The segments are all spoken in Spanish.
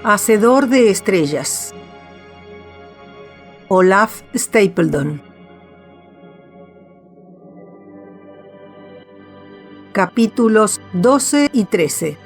Hacedor de estrellas. Olaf Stapledon. Capítulos 12 y 13.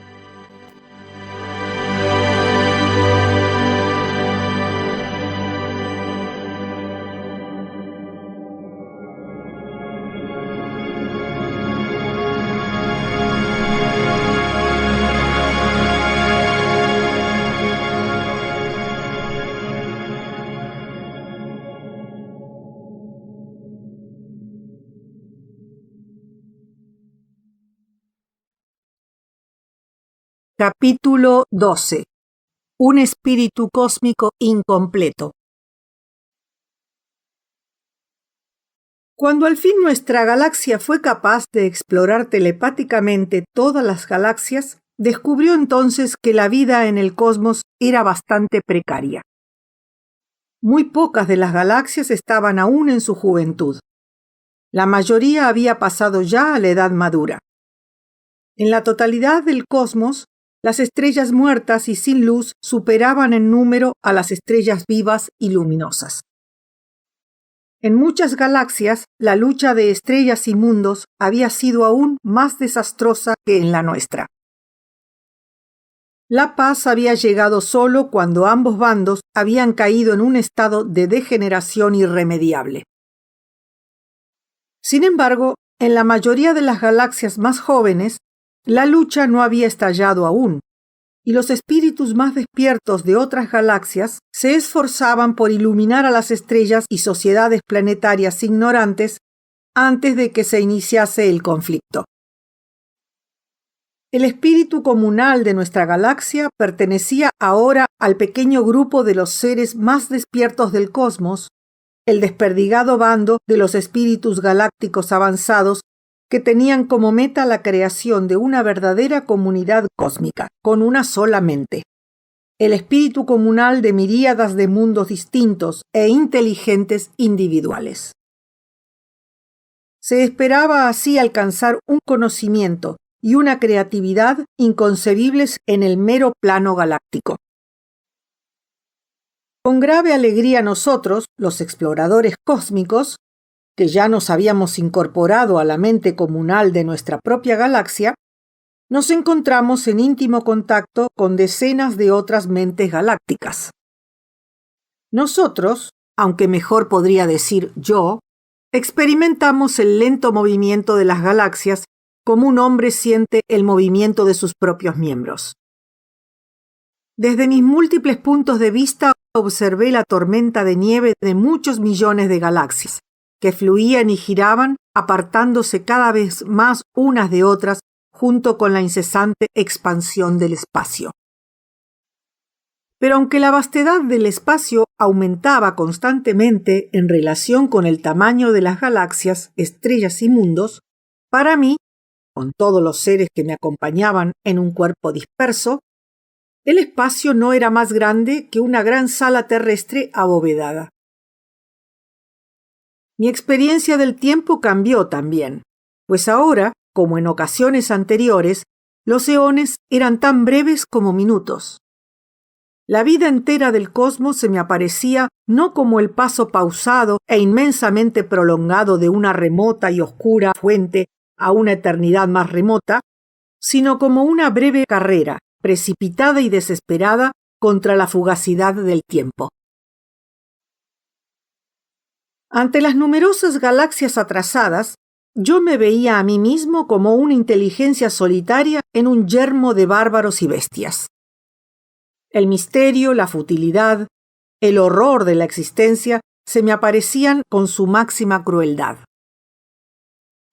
Capítulo 12. Un espíritu cósmico incompleto. Cuando al fin nuestra galaxia fue capaz de explorar telepáticamente todas las galaxias, descubrió entonces que la vida en el cosmos era bastante precaria. Muy pocas de las galaxias estaban aún en su juventud. La mayoría había pasado ya a la edad madura. En la totalidad del cosmos, las estrellas muertas y sin luz superaban en número a las estrellas vivas y luminosas. En muchas galaxias, la lucha de estrellas y mundos había sido aún más desastrosa que en la nuestra. La paz había llegado solo cuando ambos bandos habían caído en un estado de degeneración irremediable. Sin embargo, en la mayoría de las galaxias más jóvenes, la lucha no había estallado aún, y los espíritus más despiertos de otras galaxias se esforzaban por iluminar a las estrellas y sociedades planetarias ignorantes antes de que se iniciase el conflicto. El espíritu comunal de nuestra galaxia pertenecía ahora al pequeño grupo de los seres más despiertos del cosmos, el desperdigado bando de los espíritus galácticos avanzados que tenían como meta la creación de una verdadera comunidad cósmica, con una sola mente. El espíritu comunal de miríadas de mundos distintos e inteligentes individuales. Se esperaba así alcanzar un conocimiento y una creatividad inconcebibles en el mero plano galáctico. Con grave alegría nosotros, los exploradores cósmicos, que ya nos habíamos incorporado a la mente comunal de nuestra propia galaxia, nos encontramos en íntimo contacto con decenas de otras mentes galácticas. Nosotros, aunque mejor podría decir yo, experimentamos el lento movimiento de las galaxias como un hombre siente el movimiento de sus propios miembros. Desde mis múltiples puntos de vista observé la tormenta de nieve de muchos millones de galaxias, que fluían y giraban, apartándose cada vez más unas de otras junto con la incesante expansión del espacio. Pero aunque la vastedad del espacio aumentaba constantemente en relación con el tamaño de las galaxias, estrellas y mundos, para mí, con todos los seres que me acompañaban en un cuerpo disperso, el espacio no era más grande que una gran sala terrestre abovedada. Mi experiencia del tiempo cambió también, pues ahora, como en ocasiones anteriores, los eones eran tan breves como minutos. La vida entera del cosmos se me aparecía no como el paso pausado e inmensamente prolongado de una remota y oscura fuente a una eternidad más remota, sino como una breve carrera, precipitada y desesperada contra la fugacidad del tiempo. Ante las numerosas galaxias atrasadas, yo me veía a mí mismo como una inteligencia solitaria en un yermo de bárbaros y bestias. El misterio, la futilidad, el horror de la existencia se me aparecían con su máxima crueldad.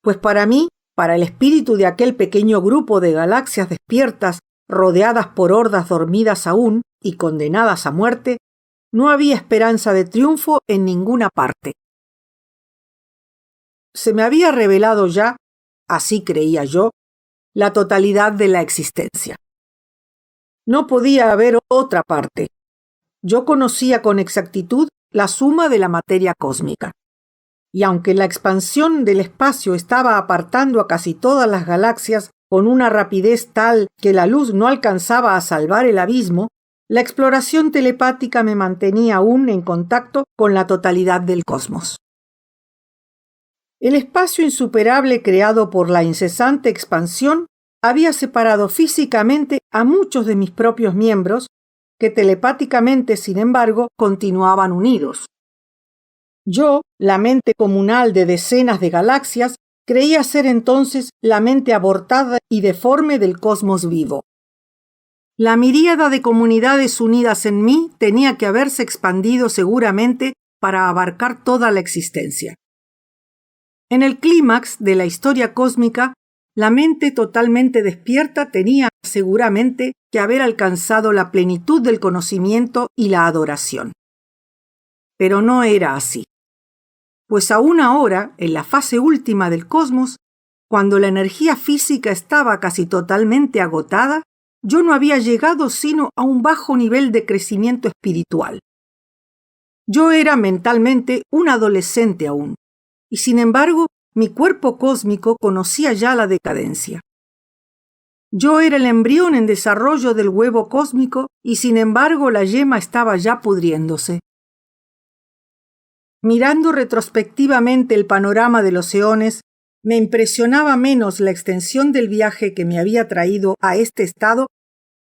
Pues para mí, para el espíritu de aquel pequeño grupo de galaxias despiertas, rodeadas por hordas dormidas aún y condenadas a muerte, no había esperanza de triunfo en ninguna parte. Se me había revelado ya, así creía yo, la totalidad de la existencia. No podía haber otra parte. Yo conocía con exactitud la suma de la materia cósmica. Y aunque la expansión del espacio estaba apartando a casi todas las galaxias con una rapidez tal que la luz no alcanzaba a salvar el abismo, La exploración telepática me mantenía aún en contacto con la totalidad del cosmos. El espacio insuperable creado por la incesante expansión había separado físicamente a muchos de mis propios miembros, que telepáticamente, sin embargo, continuaban unidos. Yo, la mente comunal de decenas de galaxias, creía ser entonces la mente abortada y deforme del cosmos vivo. La miríada de comunidades unidas en mí tenía que haberse expandido seguramente para abarcar toda la existencia. En el clímax de la historia cósmica, la mente totalmente despierta tenía seguramente que haber alcanzado la plenitud del conocimiento y la adoración. Pero no era así. Pues aún ahora, en la fase última del cosmos, cuando la energía física estaba casi totalmente agotada, yo no había llegado sino a un bajo nivel de crecimiento espiritual. Yo era mentalmente un adolescente aún, y sin embargo, mi cuerpo cósmico conocía ya la decadencia. Yo era el embrión en desarrollo del huevo cósmico y sin embargo la yema estaba ya pudriéndose. Mirando retrospectivamente el panorama de los eones, me impresionaba menos la extensión del viaje que me había traído a este estado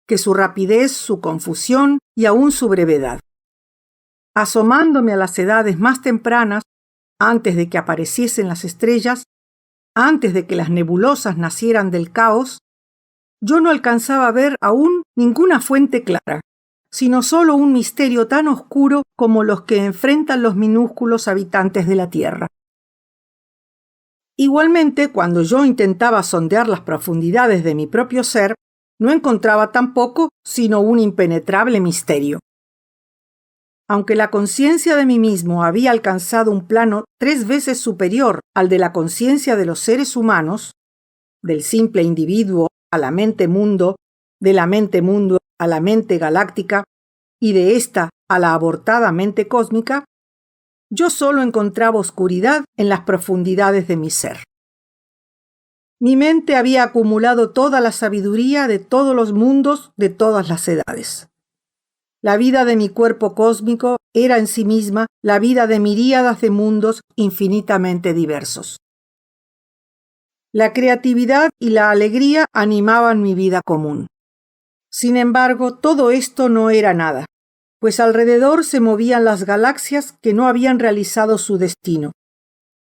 que su rapidez, su confusión y aún su brevedad. Asomándome a las edades más tempranas, antes de que apareciesen las estrellas, antes de que las nebulosas nacieran del caos, yo no alcanzaba a ver aún ninguna fuente clara, sino solo un misterio tan oscuro como los que enfrentan los minúsculos habitantes de la Tierra. Igualmente, cuando yo intentaba sondear las profundidades de mi propio ser, no encontraba tampoco sino un impenetrable misterio. Aunque la conciencia de mí mismo había alcanzado un plano 3 veces superior al de la conciencia de los seres humanos, del simple individuo a la mente mundo, de la mente mundo a la mente galáctica y de ésta a la abortada mente cósmica, yo solo encontraba oscuridad en las profundidades de mi ser. Mi mente había acumulado toda la sabiduría de todos los mundos, de todas las edades. La vida de mi cuerpo cósmico era en sí misma la vida de miríadas de mundos infinitamente diversos. La creatividad y la alegría animaban mi vida común. Sin embargo, todo esto no era nada, pues alrededor se movían las galaxias que no habían realizado su destino.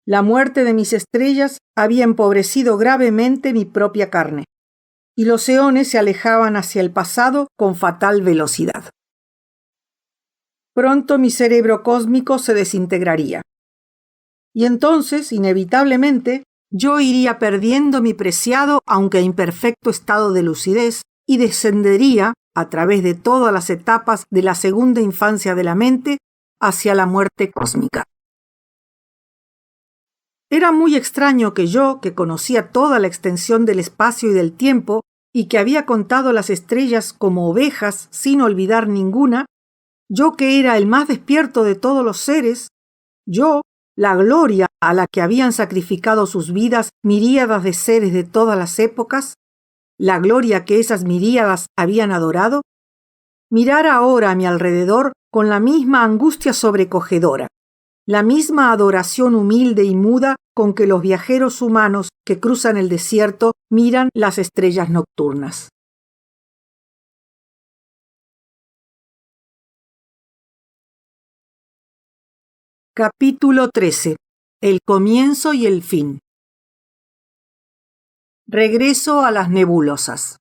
La muerte de mis estrellas había empobrecido gravemente mi propia carne, y los eones se alejaban hacia el pasado con fatal velocidad. Pronto mi cerebro cósmico se desintegraría. Y entonces, inevitablemente, yo iría perdiendo mi preciado, aunque imperfecto estado de lucidez, y descendería, a través de todas las etapas de la segunda infancia de la mente, hacia la muerte cósmica. Era muy extraño que yo, que conocía toda la extensión del espacio y del tiempo, y que había contado las estrellas como ovejas sin olvidar ninguna, yo que era el más despierto de todos los seres, yo, la gloria a la que habían sacrificado sus vidas miríadas de seres de todas las épocas, la gloria que esas miríadas habían adorado, mirar ahora a mi alrededor con la misma angustia sobrecogedora, la misma adoración humilde y muda con que los viajeros humanos que cruzan el desierto miran las estrellas nocturnas. Capítulo 13. El comienzo y el fin. Regreso a las nebulosas.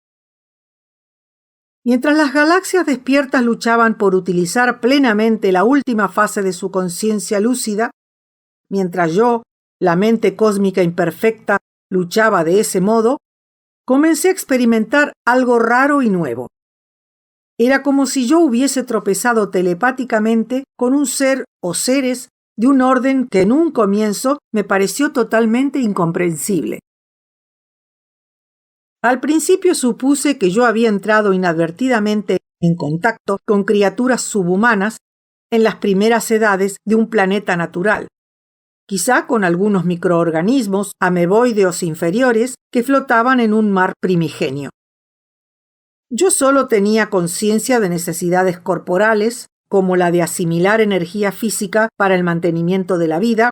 Mientras las galaxias despiertas luchaban por utilizar plenamente la última fase de su conciencia lúcida, mientras yo, la mente cósmica imperfecta, luchaba de ese modo, comencé a experimentar algo raro y nuevo. Era como si yo hubiese tropezado telepáticamente con un ser o seres de un orden que en un comienzo me pareció totalmente incomprensible. Al principio supuse que yo había entrado inadvertidamente en contacto con criaturas subhumanas en las primeras edades de un planeta natural, quizá con algunos microorganismos ameboideos inferiores que flotaban en un mar primigenio. Yo solo tenía conciencia de necesidades corporales, como la de asimilar energía física para el mantenimiento de la vida,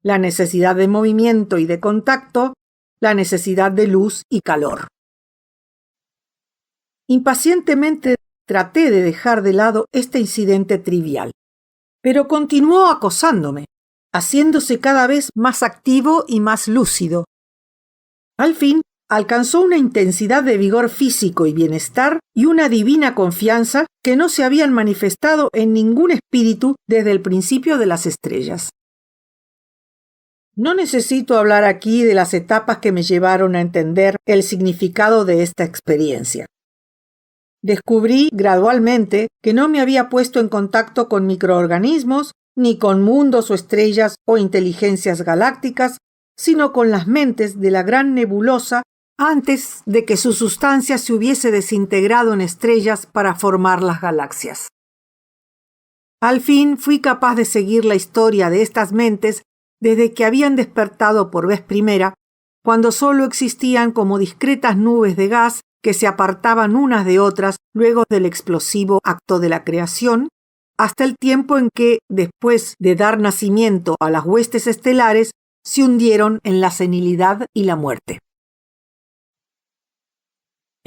la necesidad de movimiento y de contacto, la necesidad de luz y calor. Impacientemente traté de dejar de lado este incidente trivial, pero continuó acosándome, haciéndose cada vez más activo y más lúcido. Al fin, alcanzó una intensidad de vigor físico y bienestar y una divina confianza que no se habían manifestado en ningún espíritu desde el principio de las estrellas. No necesito hablar aquí de las etapas que me llevaron a entender el significado de esta experiencia. Descubrí gradualmente que no me había puesto en contacto con microorganismos, ni con mundos o estrellas o inteligencias galácticas, sino con las mentes de la gran nebulosa antes de que su sustancia se hubiese desintegrado en estrellas para formar las galaxias. Al fin fui capaz de seguir la historia de estas mentes desde que habían despertado por vez primera, cuando solo existían como discretas nubes de gas que se apartaban unas de otras luego del explosivo acto de la creación, hasta el tiempo en que, después de dar nacimiento a las huestes estelares, se hundieron en la senilidad y la muerte.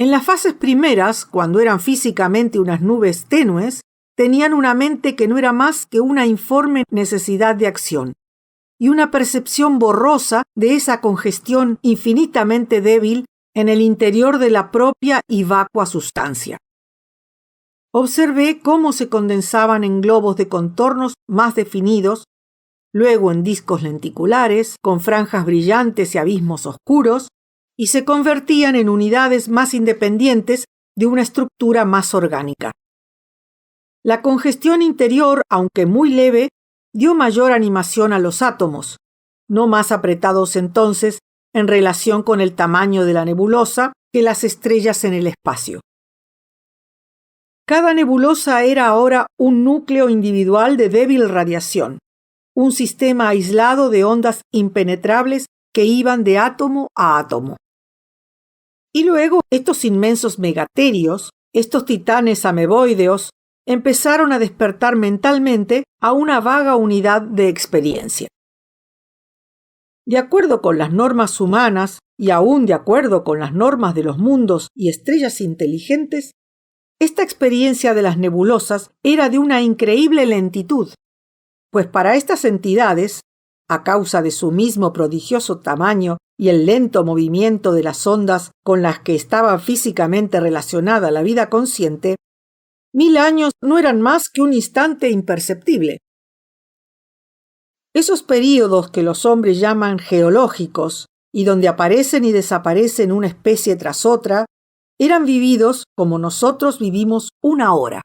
En las fases primeras, cuando eran físicamente unas nubes tenues, tenían una mente que no era más que una informe necesidad de acción, y una percepción borrosa de esa congestión infinitamente débil en el interior de la propia y vacua sustancia. Observé cómo se condensaban en globos de contornos más definidos, luego en discos lenticulares, con franjas brillantes y abismos oscuros, y se convertían en unidades más independientes de una estructura más orgánica. La congestión interior, aunque muy leve, dio mayor animación a los átomos, no más apretados entonces en relación con el tamaño de la nebulosa que las estrellas en el espacio. Cada nebulosa era ahora un núcleo individual de débil radiación, un sistema aislado de ondas impenetrables que iban de átomo a átomo. Y luego estos inmensos megaterios, estos titanes ameboideos, empezaron a despertar mentalmente a una vaga unidad de experiencia. De acuerdo con las normas humanas y aún de acuerdo con las normas de los mundos y estrellas inteligentes, esta experiencia de las nebulosas era de una increíble lentitud, pues para estas entidades, a causa de su mismo prodigioso tamaño y el lento movimiento de las ondas con las que estaba físicamente relacionada la vida consciente, 1000 años no eran más que un instante imperceptible. Esos períodos que los hombres llaman geológicos y donde aparecen y desaparecen una especie tras otra, eran vividos como nosotros vivimos una hora.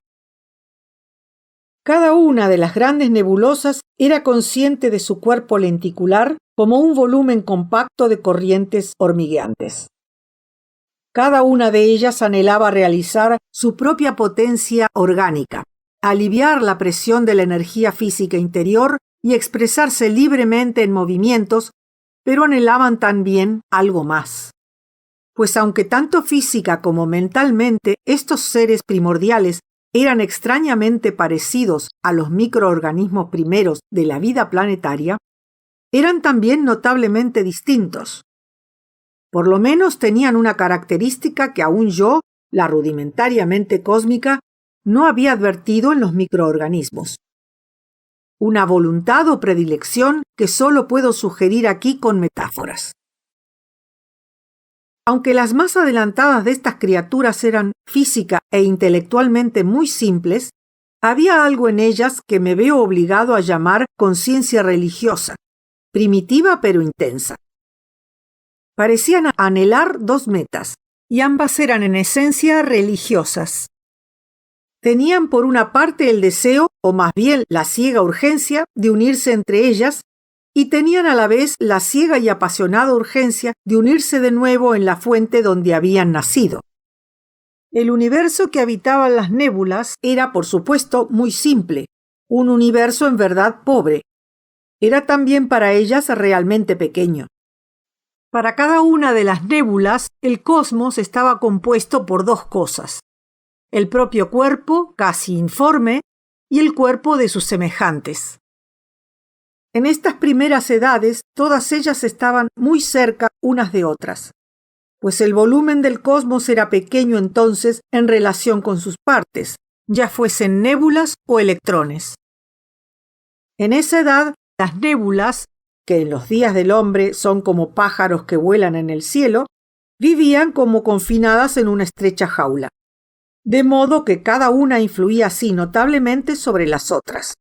Cada una de las grandes nebulosas era consciente de su cuerpo lenticular como un volumen compacto de corrientes hormigueantes. Cada una de ellas anhelaba realizar su propia potencia orgánica, aliviar la presión de la energía física interior y expresarse libremente en movimientos, pero anhelaban también algo más. Pues aunque tanto física como mentalmente estos seres primordiales eran extrañamente parecidos a los microorganismos primeros de la vida planetaria, eran también notablemente distintos. Por lo menos tenían una característica que aún yo, la rudimentariamente cósmica, no había advertido en los microorganismos. Una voluntad o predilección que solo puedo sugerir aquí con metáforas. Aunque las más adelantadas de estas criaturas eran física e intelectualmente muy simples, había algo en ellas que me veo obligado a llamar conciencia religiosa, primitiva pero intensa. Parecían anhelar dos metas, y ambas eran en esencia religiosas. Tenían por una parte el deseo, o más bien la ciega urgencia, de unirse entre ellas, y tenían a la vez la ciega y apasionada urgencia de unirse de nuevo en la fuente donde habían nacido. El universo que habitaban las nébulas era, por supuesto, muy simple, un universo en verdad pobre. Era también para ellas realmente pequeño. Para cada una de las nébulas, el cosmos estaba compuesto por dos cosas: el propio cuerpo, casi informe, y el cuerpo de sus semejantes. En estas primeras edades, todas ellas estaban muy cerca unas de otras, pues el volumen del cosmos era pequeño entonces en relación con sus partes, ya fuesen nébulas o electrones. En esa edad, las nébulas, que en los días del hombre son como pájaros que vuelan en el cielo, vivían como confinadas en una estrecha jaula, de modo que cada una influía así notablemente sobre las otras.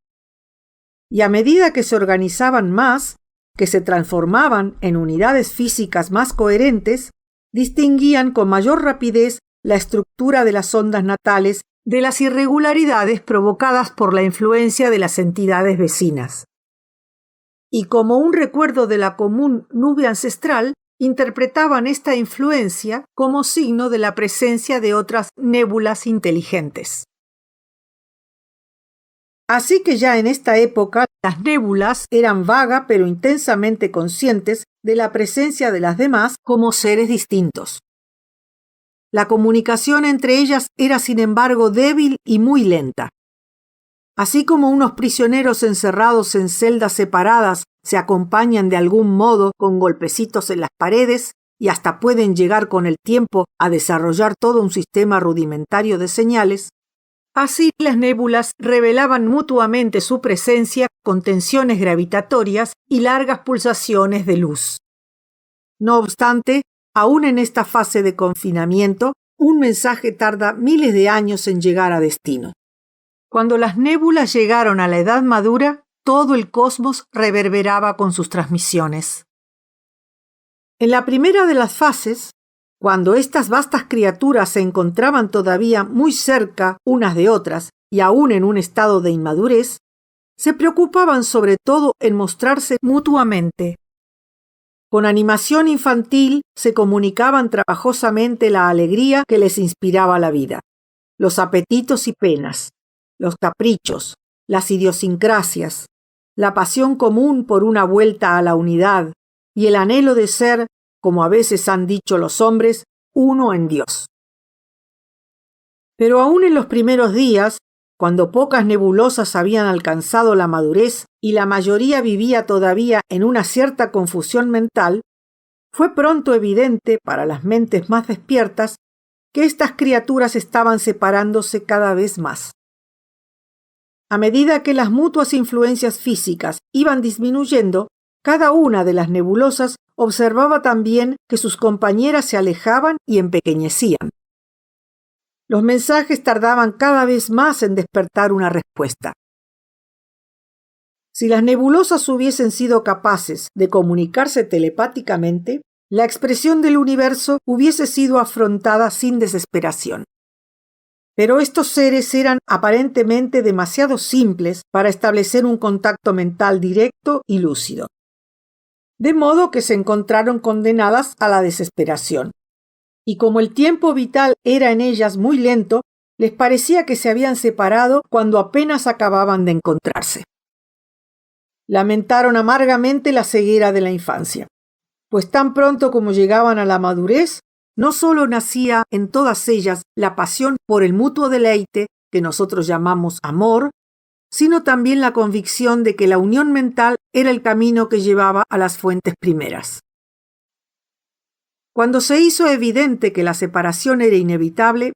Y a medida que se organizaban más, que se transformaban en unidades físicas más coherentes, distinguían con mayor rapidez la estructura de las ondas natales de las irregularidades provocadas por la influencia de las entidades vecinas. Y como un recuerdo de la común nube ancestral, interpretaban esta influencia como signo de la presencia de otras nébulas inteligentes. Así que ya en esta época las nébulas eran vaga pero intensamente conscientes de la presencia de las demás como seres distintos. La comunicación entre ellas era sin embargo débil y muy lenta. Así como unos prisioneros encerrados en celdas separadas se acompañan de algún modo con golpecitos en las paredes y hasta pueden llegar con el tiempo a desarrollar todo un sistema rudimentario de señales, así las nébulas revelaban mutuamente su presencia con tensiones gravitatorias y largas pulsaciones de luz. No obstante, aún en esta fase de confinamiento, un mensaje tarda miles de años en llegar a destino. Cuando las nébulas llegaron a la edad madura, todo el cosmos reverberaba con sus transmisiones. En la primera de las fases, cuando estas vastas criaturas se encontraban todavía muy cerca unas de otras y aún en un estado de inmadurez, se preocupaban sobre todo en mostrarse mutuamente. Con animación infantil se comunicaban trabajosamente la alegría que les inspiraba la vida, los apetitos y penas, los caprichos, las idiosincrasias, la pasión común por una vuelta a la unidad y el anhelo de ser, como a veces han dicho los hombres, uno en Dios. Pero aún en los primeros días, cuando pocas nebulosas habían alcanzado la madurez y la mayoría vivía todavía en una cierta confusión mental, fue pronto evidente para las mentes más despiertas que estas criaturas estaban separándose cada vez más. A medida que las mutuas influencias físicas iban disminuyendo, cada una de las nebulosas observaba también que sus compañeras se alejaban y empequeñecían. Los mensajes tardaban cada vez más en despertar una respuesta. Si las nebulosas hubiesen sido capaces de comunicarse telepáticamente, la expresión del universo hubiese sido afrontada sin desesperación. Pero estos seres eran aparentemente demasiado simples para establecer un contacto mental directo y lúcido. De modo que se encontraron condenadas a la desesperación. Y como el tiempo vital era en ellas muy lento, les parecía que se habían separado cuando apenas acababan de encontrarse. Lamentaron amargamente la ceguera de la infancia, pues tan pronto como llegaban a la madurez, no solo nacía en todas ellas la pasión por el mutuo deleite, que nosotros llamamos amor, sino también la convicción de que la unión mental era el camino que llevaba a las fuentes primeras. Cuando se hizo evidente que la separación era inevitable,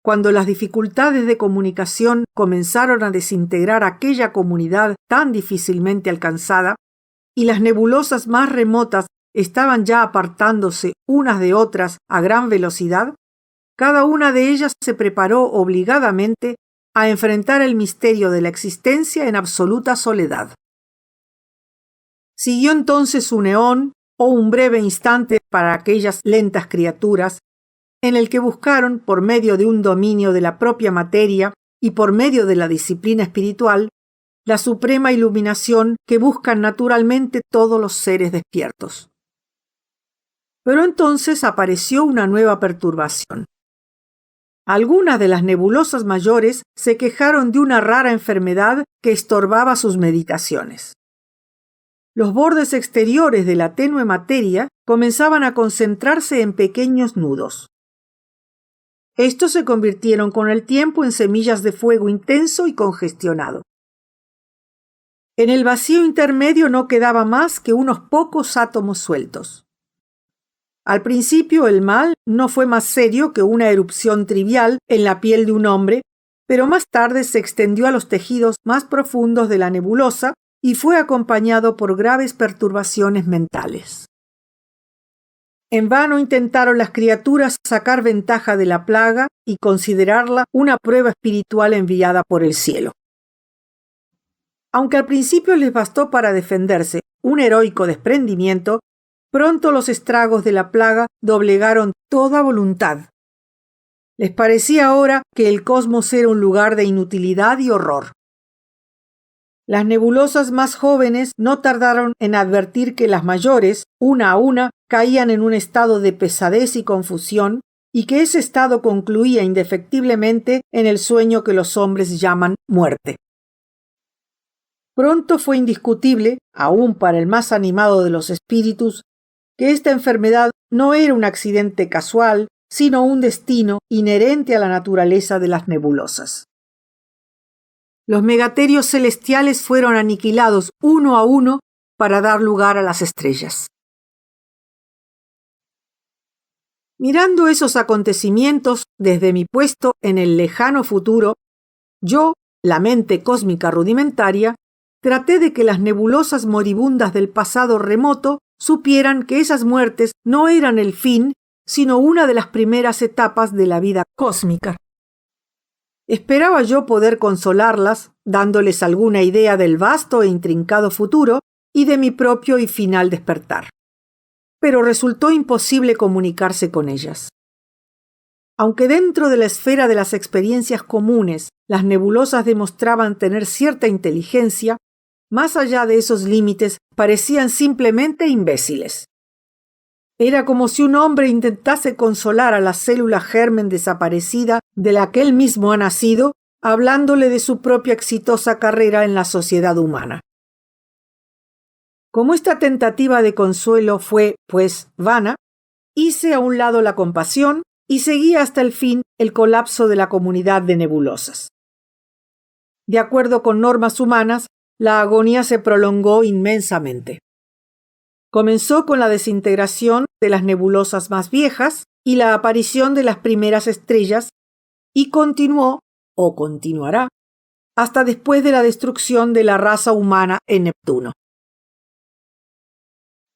cuando las dificultades de comunicación comenzaron a desintegrar aquella comunidad tan difícilmente alcanzada, y las nebulosas más remotas estaban ya apartándose unas de otras a gran velocidad, cada una de ellas se preparó obligadamente a enfrentar el misterio de la existencia en absoluta soledad. Siguió entonces un eón o un breve instante para aquellas lentas criaturas, en el que buscaron, por medio de un dominio de la propia materia y por medio de la disciplina espiritual, la suprema iluminación que buscan naturalmente todos los seres despiertos. Pero entonces apareció una nueva perturbación. Algunas de las nebulosas mayores se quejaron de una rara enfermedad que estorbaba sus meditaciones. Los bordes exteriores de la tenue materia comenzaban a concentrarse en pequeños nudos. Estos se convirtieron con el tiempo en semillas de fuego intenso y congestionado. En el vacío intermedio no quedaba más que unos pocos átomos sueltos. Al principio el mal no fue más serio que una erupción trivial en la piel de un hombre, pero más tarde se extendió a los tejidos más profundos de la nebulosa y fue acompañado por graves perturbaciones mentales. En vano intentaron las criaturas sacar ventaja de la plaga y considerarla una prueba espiritual enviada por el cielo. Aunque al principio les bastó para defenderse un heroico desprendimiento, pronto los estragos de la plaga doblegaron toda voluntad. Les parecía ahora que el cosmos era un lugar de inutilidad y horror. Las nebulosas más jóvenes no tardaron en advertir que las mayores, una a una, caían en un estado de pesadez y confusión, y que ese estado concluía indefectiblemente en el sueño que los hombres llaman muerte. Pronto fue indiscutible, aún para el más animado de los espíritus, que esta enfermedad no era un accidente casual, sino un destino inherente a la naturaleza de las nebulosas. Los megaterios celestiales fueron aniquilados uno a uno para dar lugar a las estrellas. Mirando esos acontecimientos desde mi puesto en el lejano futuro, yo, la mente cósmica rudimentaria, traté de que las nebulosas moribundas del pasado remoto supieran que esas muertes no eran el fin, sino una de las primeras etapas de la vida cósmica. Esperaba yo poder consolarlas, dándoles alguna idea del vasto e intrincado futuro y de mi propio y final despertar. Pero resultó imposible comunicarse con ellas. Aunque dentro de la esfera de las experiencias comunes las nebulosas demostraban tener cierta inteligencia, más allá de esos límites parecían simplemente imbéciles. Era como si un hombre intentase consolar a la célula germen desaparecida de la que él mismo ha nacido, hablándole de su propia exitosa carrera en la sociedad humana. Como esta tentativa de consuelo fue, pues, vana, hice a un lado la compasión y seguí hasta el fin el colapso de la comunidad de nebulosas. De acuerdo con normas humanas, la agonía se prolongó inmensamente. Comenzó con la desintegración de las nebulosas más viejas y la aparición de las primeras estrellas, y continuó, o continuará, hasta después de la destrucción de la raza humana en Neptuno.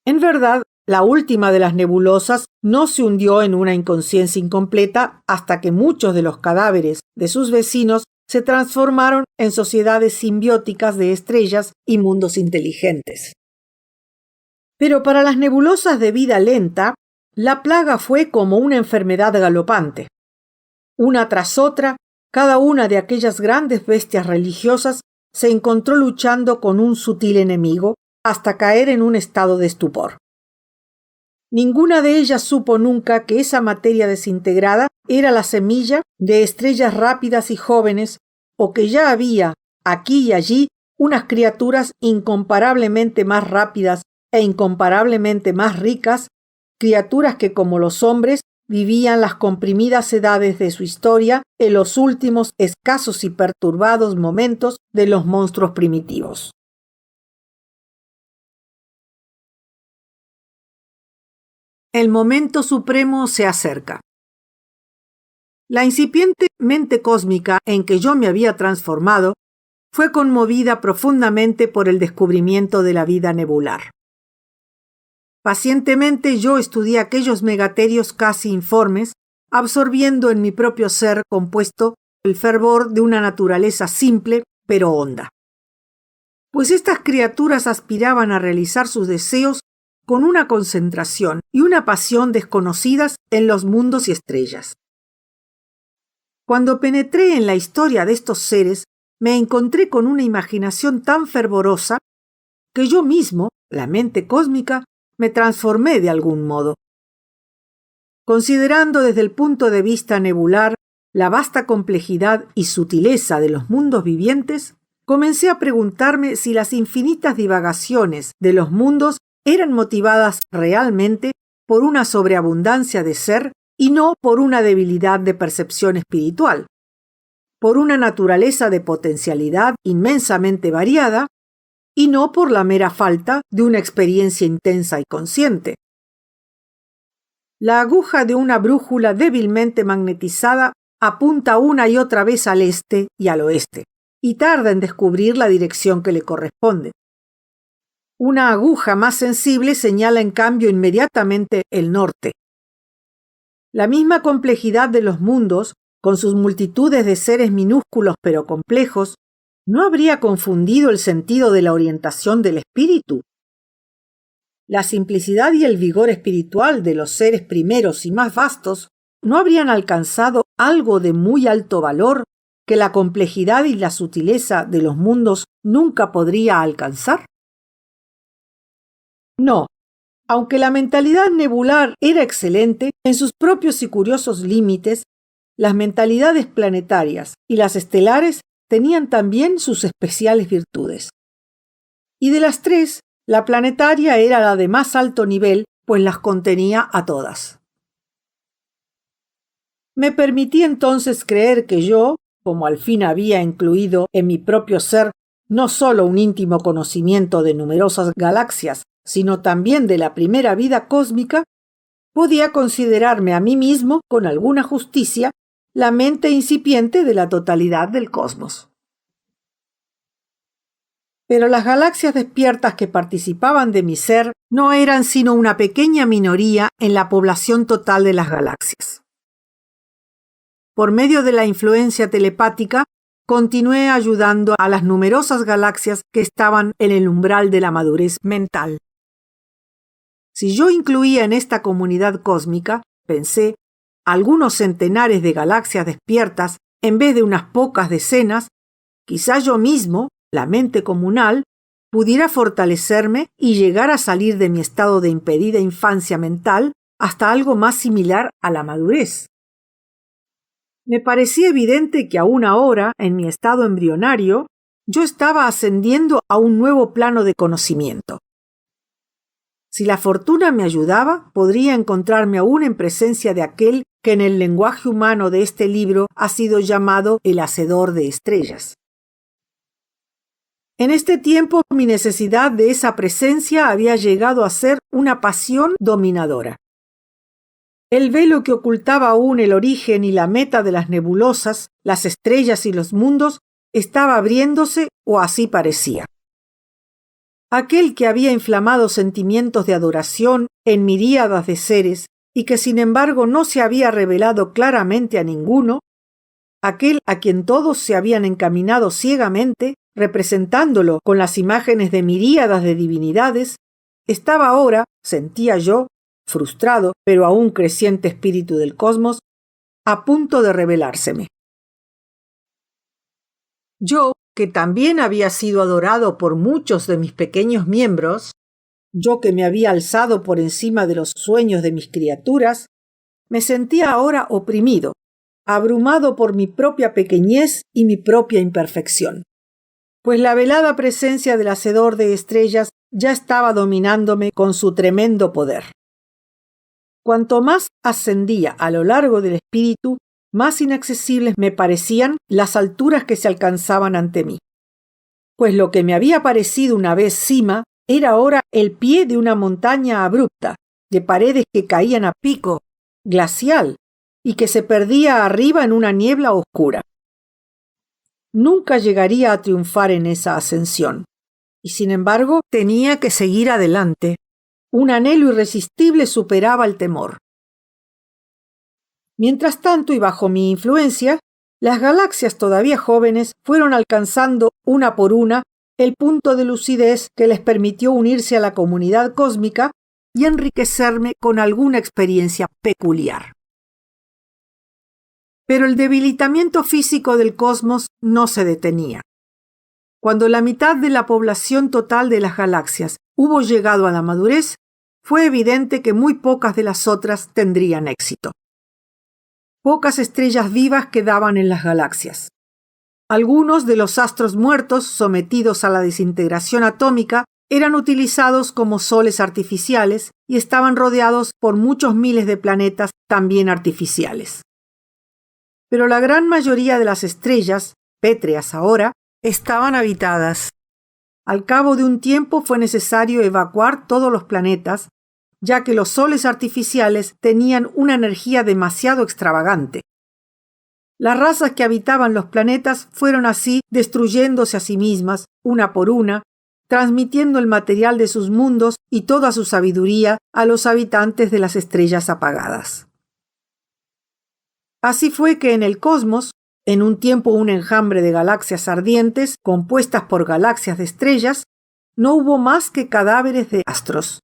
En verdad, la última de las nebulosas no se hundió en una inconsciencia incompleta hasta que muchos de los cadáveres de sus vecinos se transformaron en sociedades simbióticas de estrellas y mundos inteligentes. Pero para las nebulosas de vida lenta, la plaga fue como una enfermedad galopante. Una tras otra, cada una de aquellas grandes bestias religiosas se encontró luchando con un sutil enemigo hasta caer en un estado de estupor. Ninguna de ellas supo nunca que esa materia desintegrada era la semilla de estrellas rápidas y jóvenes, o que ya había, aquí y allí, unas criaturas incomparablemente más rápidas e incomparablemente más ricas, criaturas que, como los hombres, vivían las comprimidas edades de su historia en los últimos escasos y perturbados momentos de los monstruos primitivos. El momento supremo se acerca. La incipiente mente cósmica en que yo me había transformado fue conmovida profundamente por el descubrimiento de la vida nebular. Pacientemente yo estudié aquellos megaterios casi informes, absorbiendo en mi propio ser compuesto el fervor de una naturaleza simple pero honda. Pues estas criaturas aspiraban a realizar sus deseos con una concentración y una pasión desconocidas en los mundos y estrellas. Cuando penetré en la historia de estos seres, me encontré con una imaginación tan fervorosa que yo mismo, la mente cósmica, me transformé de algún modo. Considerando desde el punto de vista nebular la vasta complejidad y sutileza de los mundos vivientes, comencé a preguntarme si las infinitas divagaciones de los mundos eran motivadas realmente por una sobreabundancia de ser y no por una debilidad de percepción espiritual, por una naturaleza de potencialidad inmensamente variada y no por la mera falta de una experiencia intensa y consciente. La aguja de una brújula débilmente magnetizada apunta una y otra vez al este y al oeste, y tarda en descubrir la dirección que le corresponde. Una aguja más sensible señala en cambio inmediatamente el norte. La misma complejidad de los mundos, con sus multitudes de seres minúsculos pero complejos, ¿no habría confundido el sentido de la orientación del espíritu? La simplicidad y el vigor espiritual de los seres primeros y más vastos ¿no habrían alcanzado algo de muy alto valor que la complejidad y la sutileza de los mundos nunca podría alcanzar? No, aunque la mentalidad nebular era excelente en sus propios y curiosos límites, las mentalidades planetarias y las estelares tenían también sus especiales virtudes. Y de las tres, la planetaria era la de más alto nivel, pues las contenía a todas. Me permití entonces creer que yo, como al fin había incluido en mi propio ser no solo un íntimo conocimiento de numerosas galaxias, sino también de la primera vida cósmica, podía considerarme a mí mismo, con alguna justicia, la mente incipiente de la totalidad del cosmos. Pero las galaxias despiertas que participaban de mi ser no eran sino una pequeña minoría en la población total de las galaxias. Por medio de la influencia telepática, continué ayudando a las numerosas galaxias que estaban en el umbral de la madurez mental. Si yo incluía en esta comunidad cósmica, pensé, algunos centenares de galaxias despiertas en vez de unas pocas decenas, quizá yo mismo, la mente comunal, pudiera fortalecerme y llegar a salir de mi estado de impedida infancia mental hasta algo más similar a la madurez. Me parecía evidente que aún ahora, en mi estado embrionario, yo estaba ascendiendo a un nuevo plano de conocimiento. Si la fortuna me ayudaba, podría encontrarme aún en presencia de aquel que en el lenguaje humano de este libro ha sido llamado el hacedor de estrellas. En este tiempo, mi necesidad de esa presencia había llegado a ser una pasión dominadora. El velo que ocultaba aún el origen y la meta de las nebulosas, las estrellas y los mundos, estaba abriéndose, o así parecía. Aquel que había inflamado sentimientos de adoración en miríadas de seres y que sin embargo no se había revelado claramente a ninguno, aquel a quien todos se habían encaminado ciegamente, representándolo con las imágenes de miríadas de divinidades, estaba ahora, sentía yo, frustrado pero aún creciente espíritu del cosmos, a punto de revelárseme. Yo, que también había sido adorado por muchos de mis pequeños miembros, yo que me había alzado por encima de los sueños de mis criaturas, me sentía ahora oprimido, abrumado por mi propia pequeñez y mi propia imperfección, pues la velada presencia del hacedor de estrellas ya estaba dominándome con su tremendo poder. Cuanto más ascendía a lo largo del espíritu, más inaccesibles me parecían las alturas que se alcanzaban ante mí. Pues lo que me había parecido una vez cima era ahora el pie de una montaña abrupta, de paredes que caían a pico, glacial, y que se perdía arriba en una niebla oscura. Nunca llegaría a triunfar en esa ascensión, y sin embargo tenía que seguir adelante. Un anhelo irresistible superaba el temor. Mientras tanto, y bajo mi influencia, las galaxias todavía jóvenes fueron alcanzando una por una el punto de lucidez que les permitió unirse a la comunidad cósmica y enriquecerme con alguna experiencia peculiar. Pero el debilitamiento físico del cosmos no se detenía. Cuando la mitad de la población total de las galaxias hubo llegado a la madurez, fue evidente que muy pocas de las otras tendrían éxito. Pocas estrellas vivas quedaban en las galaxias. Algunos de los astros muertos, sometidos a la desintegración atómica, eran utilizados como soles artificiales y estaban rodeados por muchos miles de planetas también artificiales. Pero la gran mayoría de las estrellas, pétreas ahora, estaban habitadas. Al cabo de un tiempo fue necesario evacuar todos los planetas, ya que los soles artificiales tenían una energía demasiado extravagante. Las razas que habitaban los planetas fueron así destruyéndose a sí mismas, una por una, transmitiendo el material de sus mundos y toda su sabiduría a los habitantes de las estrellas apagadas. Así fue que en el cosmos, en un tiempo un enjambre de galaxias ardientes compuestas por galaxias de estrellas, no hubo más que cadáveres de astros.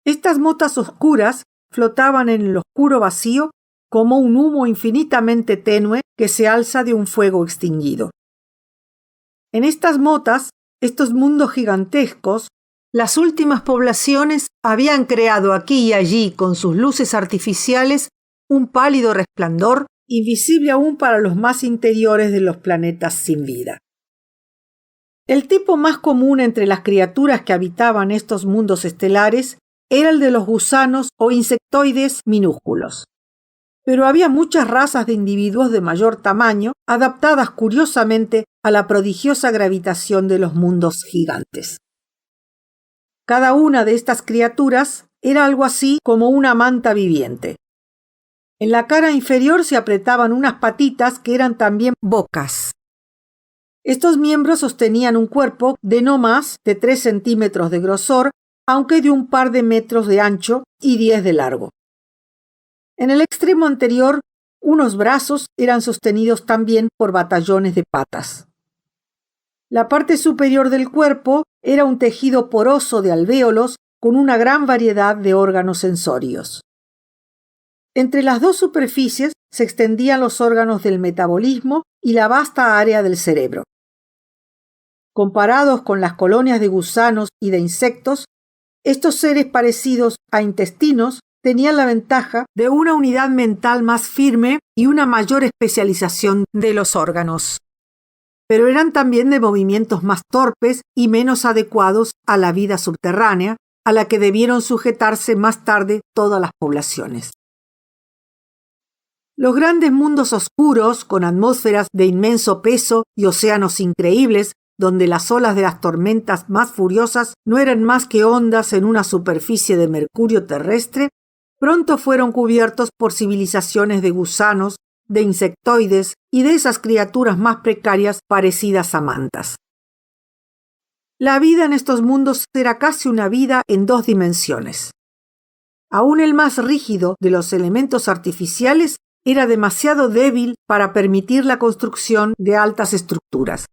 Estas motas oscuras flotaban en el oscuro vacío como un humo infinitamente tenue que se alza de un fuego extinguido. En estas motas, estos mundos gigantescos, las últimas poblaciones habían creado aquí y allí con sus luces artificiales un pálido resplandor invisible aún para los más interiores de los planetas sin vida. El tipo más común entre las criaturas que habitaban estos mundos estelares era el de los gusanos o insectoides minúsculos. Pero había muchas razas de individuos de mayor tamaño, adaptadas curiosamente a la prodigiosa gravitación de los mundos gigantes. Cada una de estas criaturas era algo así como una manta viviente. En la cara inferior se apretaban unas patitas que eran también bocas. Estos miembros sostenían un cuerpo de no más de 3 centímetros de grosor, aunque de un par de metros de ancho y 10 de largo. En el extremo anterior, unos brazos eran sostenidos también por batallones de patas. La parte superior del cuerpo era un tejido poroso de alvéolos con una gran variedad de órganos sensorios. Entre las dos superficies se extendían los órganos del metabolismo y la vasta área del cerebro. Comparados con las colonias de gusanos y de insectos, estos seres parecidos a intestinos tenían la ventaja de una unidad mental más firme y una mayor especialización de los órganos. Pero eran también de movimientos más torpes y menos adecuados a la vida subterránea, a la que debieron sujetarse más tarde todas las poblaciones. Los grandes mundos oscuros, con atmósferas de inmenso peso y océanos increíbles, donde las olas de las tormentas más furiosas no eran más que ondas en una superficie de mercurio terrestre, pronto fueron cubiertos por civilizaciones de gusanos, de insectoides y de esas criaturas más precarias parecidas a mantas. La vida en estos mundos era casi una vida en 2 dimensiones. Aún el más rígido de los elementos artificiales era demasiado débil para permitir la construcción de altas estructuras.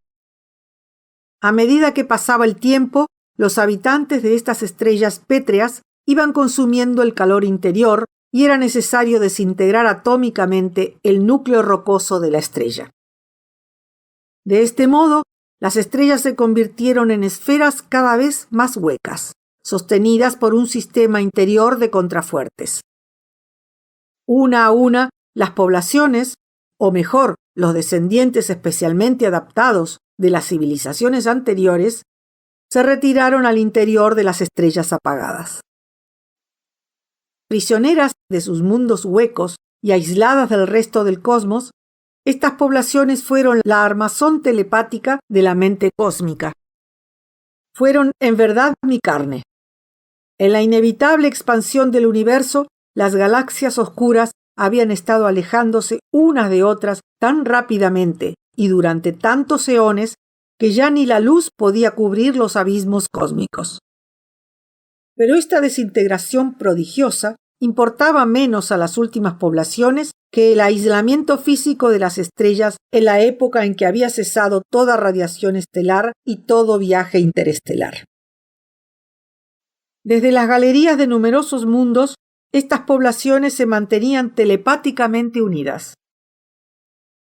A medida que pasaba el tiempo, los habitantes de estas estrellas pétreas iban consumiendo el calor interior y era necesario desintegrar atómicamente el núcleo rocoso de la estrella. De este modo, las estrellas se convirtieron en esferas cada vez más huecas, sostenidas por un sistema interior de contrafuertes. Una a una, las poblaciones, o mejor, los descendientes especialmente adaptados de las civilizaciones anteriores, se retiraron al interior de las estrellas apagadas. Prisioneras de sus mundos huecos y aisladas del resto del cosmos, estas poblaciones fueron la armazón telepática de la mente cósmica. Fueron en verdad mi carne. En la inevitable expansión del universo, las galaxias oscuras habían estado alejándose unas de otras tan rápidamente y durante tantos eones que ya ni la luz podía cubrir los abismos cósmicos. Pero esta desintegración prodigiosa importaba menos a las últimas poblaciones que el aislamiento físico de las estrellas en la época en que había cesado toda radiación estelar y todo viaje interestelar. Desde las galerías de numerosos mundos, estas poblaciones se mantenían telepáticamente unidas.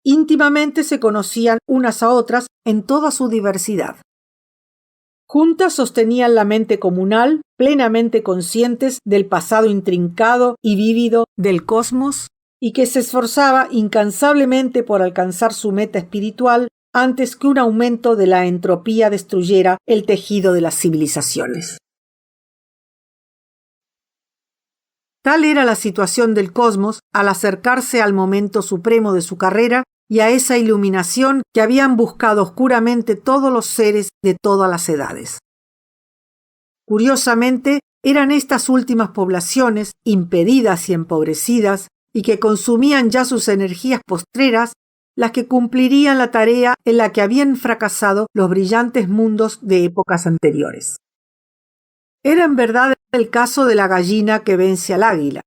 Íntimamente se conocían unas a otras en toda su diversidad. Juntas sostenían la mente comunal, plenamente conscientes del pasado intrincado y vívido del cosmos y que se esforzaba incansablemente por alcanzar su meta espiritual antes que un aumento de la entropía destruyera el tejido de las civilizaciones. Tal era la situación del cosmos al acercarse al momento supremo de su carrera y a esa iluminación que habían buscado oscuramente todos los seres de todas las edades. Curiosamente, eran estas últimas poblaciones, impedidas y empobrecidas, y que consumían ya sus energías postreras, las que cumplirían la tarea en la que habían fracasado los brillantes mundos de épocas anteriores. Era en verdad el caso de la gallina que vence al águila.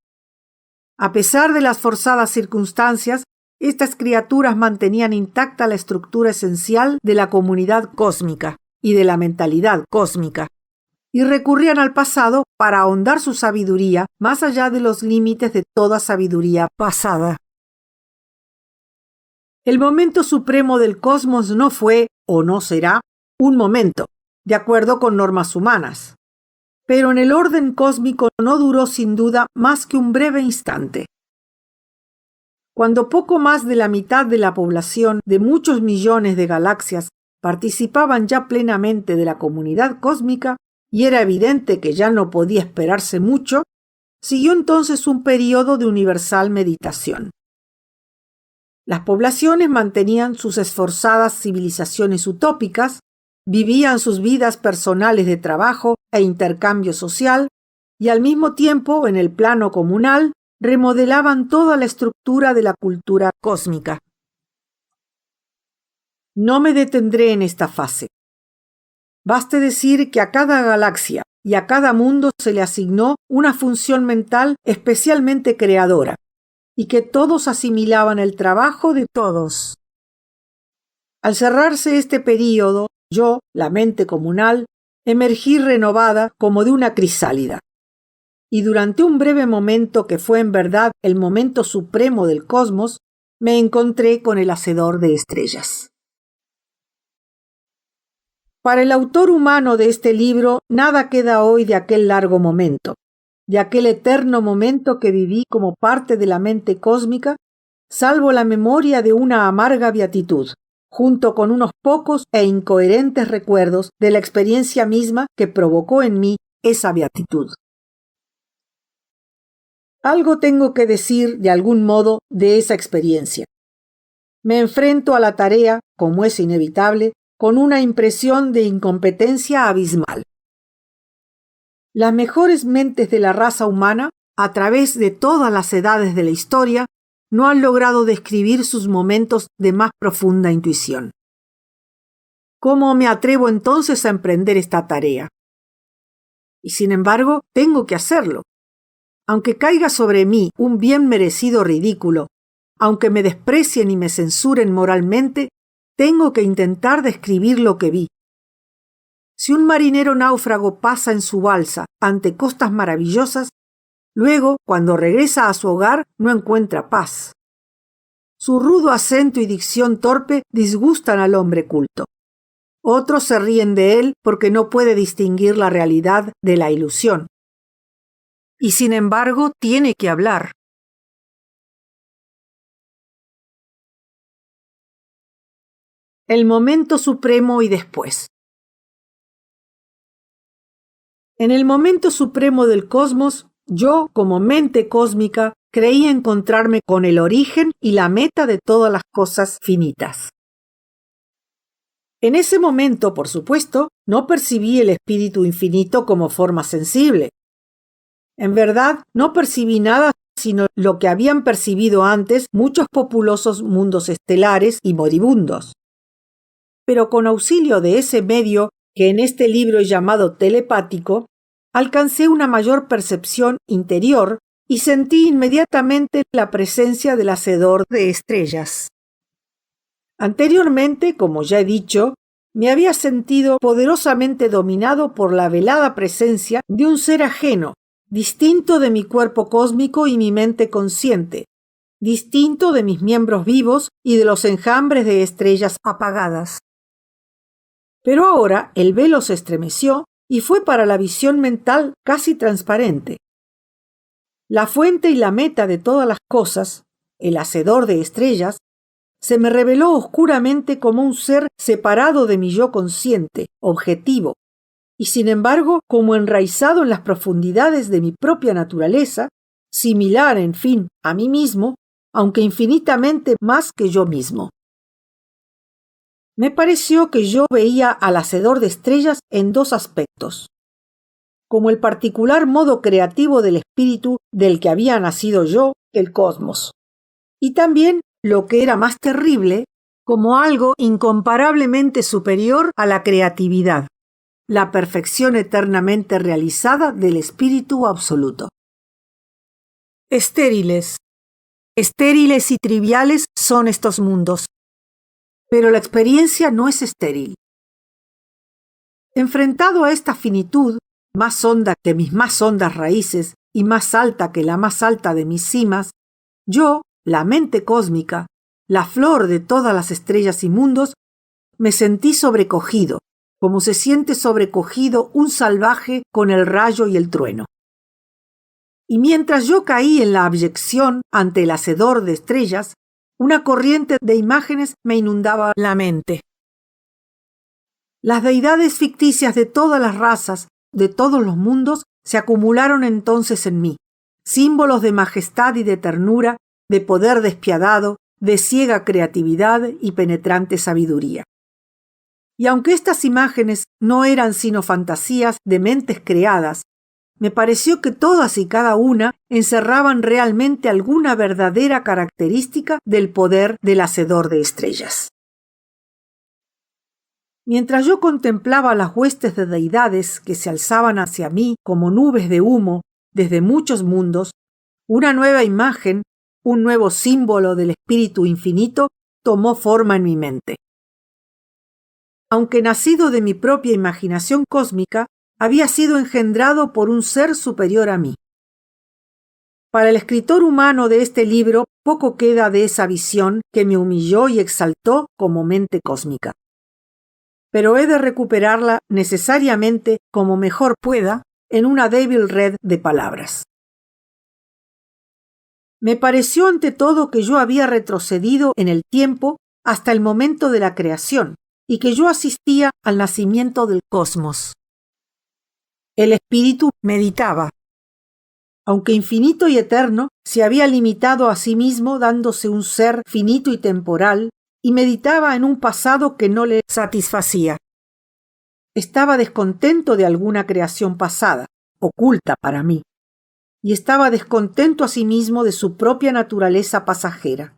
A pesar de las forzadas circunstancias, estas criaturas mantenían intacta la estructura esencial de la comunidad cósmica y de la mentalidad cósmica, y recurrían al pasado para ahondar su sabiduría más allá de los límites de toda sabiduría pasada. El momento supremo del cosmos no fue, o no será, un momento, de acuerdo con normas humanas. Pero en el orden cósmico no duró sin duda más que un breve instante. Cuando poco más de la mitad de la población de muchos millones de galaxias participaban ya plenamente de la comunidad cósmica, y era evidente que ya no podía esperarse mucho, siguió entonces un período de universal meditación. Las poblaciones mantenían sus esforzadas civilizaciones utópicas, vivían sus vidas personales de trabajo e intercambio social, y al mismo tiempo, en el plano comunal, remodelaban toda la estructura de la cultura cósmica. No me detendré en esta fase. Baste decir que a cada galaxia y a cada mundo se le asignó una función mental especialmente creadora, y que todos asimilaban el trabajo de todos. Al cerrarse este período, yo, la mente comunal, emergí renovada como de una crisálida. Y durante un breve momento que fue en verdad el momento supremo del cosmos, me encontré con el Hacedor de estrellas. Para el autor humano de este libro, nada queda hoy de aquel largo momento, de aquel eterno momento que viví como parte de la mente cósmica, salvo la memoria de una amarga beatitud, junto con unos pocos e incoherentes recuerdos de la experiencia misma que provocó en mí esa beatitud. Algo tengo que decir, de algún modo, de esa experiencia. Me enfrento a la tarea, como es inevitable, con una impresión de incompetencia abismal. Las mejores mentes de la raza humana, a través de todas las edades de la historia, no han logrado describir sus momentos de más profunda intuición. ¿Cómo me atrevo entonces a emprender esta tarea? Y sin embargo, tengo que hacerlo. Aunque caiga sobre mí un bien merecido ridículo, aunque me desprecien y me censuren moralmente, tengo que intentar describir lo que vi. Si un marinero náufrago pasa en su balsa ante costas maravillosas, luego, cuando regresa a su hogar, no encuentra paz. Su rudo acento y dicción torpe disgustan al hombre culto. Otros se ríen de él porque no puede distinguir la realidad de la ilusión. Y sin embargo, tiene que hablar. El momento supremo y después. En el momento supremo del cosmos, yo, como mente cósmica, creí encontrarme con el origen y la meta de todas las cosas finitas. En ese momento, por supuesto, no percibí el espíritu infinito como forma sensible. En verdad, no percibí nada sino lo que habían percibido antes muchos populosos mundos estelares y moribundos. Pero con auxilio de ese medio, que en este libro es llamado telepático, alcancé una mayor percepción interior y sentí inmediatamente la presencia del Hacedor de estrellas. Anteriormente, como ya he dicho, me había sentido poderosamente dominado por la velada presencia de un ser ajeno, distinto de mi cuerpo cósmico y mi mente consciente, distinto de mis miembros vivos y de los enjambres de estrellas apagadas. Pero ahora el velo se estremeció y fue para la visión mental casi transparente. La fuente y la meta de todas las cosas, el Hacedor de estrellas, se me reveló oscuramente como un ser separado de mi yo consciente, objetivo, y sin embargo como enraizado en las profundidades de mi propia naturaleza, similar, en fin, a mí mismo, aunque infinitamente más que yo mismo. Me pareció que yo veía al hacedor de estrellas en dos aspectos: como el particular modo creativo del espíritu del que había nacido yo, el cosmos, y también, lo que era más terrible, como algo incomparablemente superior a la creatividad, la perfección eternamente realizada del espíritu absoluto. Estériles y triviales son estos mundos, pero la experiencia no es estéril. Enfrentado a esta finitud, más honda que mis más hondas raíces y más alta que la más alta de mis cimas, yo, la mente cósmica, la flor de todas las estrellas y mundos, me sentí sobrecogido, como se siente sobrecogido un salvaje con el rayo y el trueno. Y mientras yo caí en la abyección ante el hacedor de estrellas, una corriente de imágenes me inundaba la mente. Las deidades ficticias de todas las razas, de todos los mundos, se acumularon entonces en mí, símbolos de majestad y de ternura, de poder despiadado, de ciega creatividad y penetrante sabiduría. Y aunque estas imágenes no eran sino fantasías de mentes creadas, me pareció que todas y cada una encerraban realmente alguna verdadera característica del poder del hacedor de estrellas. Mientras yo contemplaba las huestes de deidades que se alzaban hacia mí como nubes de humo desde muchos mundos, una nueva imagen, un nuevo símbolo del espíritu infinito tomó forma en mi mente. Aunque nacido de mi propia imaginación cósmica, había sido engendrado por un ser superior a mí. Para el escritor humano de este libro, poco queda de esa visión que me humilló y exaltó como mente cósmica. Pero he de recuperarla necesariamente como mejor pueda en una débil red de palabras. Me pareció ante todo que yo había retrocedido en el tiempo hasta el momento de la creación y que yo asistía al nacimiento del cosmos. El espíritu meditaba. Aunque infinito y eterno, se había limitado a sí mismo dándose un ser finito y temporal, y meditaba en un pasado que no le satisfacía. Estaba descontento de alguna creación pasada, oculta para mí, y estaba descontento asimismo de su propia naturaleza pasajera.